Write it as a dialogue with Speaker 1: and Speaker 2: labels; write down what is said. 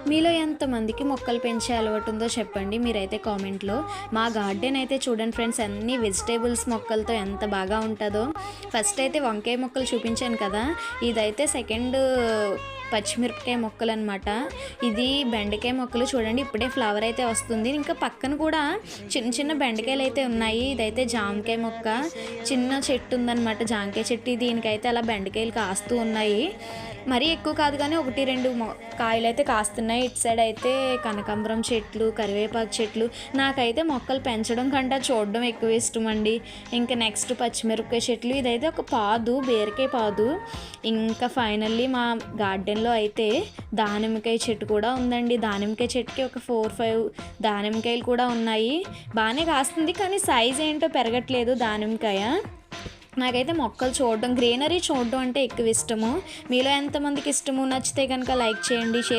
Speaker 1: మీలో ఎంతమందికి మొక్కలు పెంచే అలవాటు ఉందో చెప్పండి మీరైతే కామెంట్లో. మా గార్డెన్ అయితే చూడండి ఫ్రెండ్స్, అన్ని వెజిటేబుల్స్ మొక్కలతో ఎంత బాగా ఉంటుందో. ఫస్ట్ అయితే వంకాయ మొక్కలు చూపించాను కదా, ఇదైతే సెకండ్ పచ్చిమిరపకాయ మొక్కలు అనమాట. ఇది బెండకాయ మొక్కలు చూడండి, ఇప్పుడే ఫ్లవర్ అయితే వస్తుంది. ఇంకా పక్కన కూడా చిన్న చిన్న బెండకాయలు అయితే ఉన్నాయి. ఇదైతే జామకాయ మొక్క, చిన్న చెట్టు ఉందన్నమాట, జామకాయ చెట్టు. దీనికైతే అలా బెండకాయలు కాస్తూ ఉన్నాయి. మరీ ఎక్కువ కాదు కానీ 1-2 కాయలు అయితే కాస్తున్నాయి. ఇటు సైడ్ అయితే కనకాంబరం చెట్లు, కరివేపాకు చెట్లు. నాకైతే మొక్కలు పెంచడం కంటే చూడడం ఎక్కువ ఇష్టం అండి. ఇంకా నెక్స్ట్ పచ్చిమిరపకాయ చెట్లు. ఇదైతే ఒక పాదు, బీరకాయ పాదు. ఇంకా ఫైనల్లీ మా గార్డెన్లో అయితే దానిమ్మకాయ చెట్టు కూడా ఉందండి. దానిమ్మకాయ చెట్టుకి ఒక 4-5 దానిమ్మకాయలు కూడా ఉన్నాయి. బాగానే కాస్తుంది కానీ సైజ్ ఏంటో పెరగట్లేదు దానిమ్మకాయ. నాకైతే మొక్కలు చూడడం, గ్రీనరీ చూడడం అంటే ఎక్కువ ఇష్టము. మీలో ఎంతమందికి ఇష్టము? నచ్చితే కనుక లైక్ చేయండి, షేర్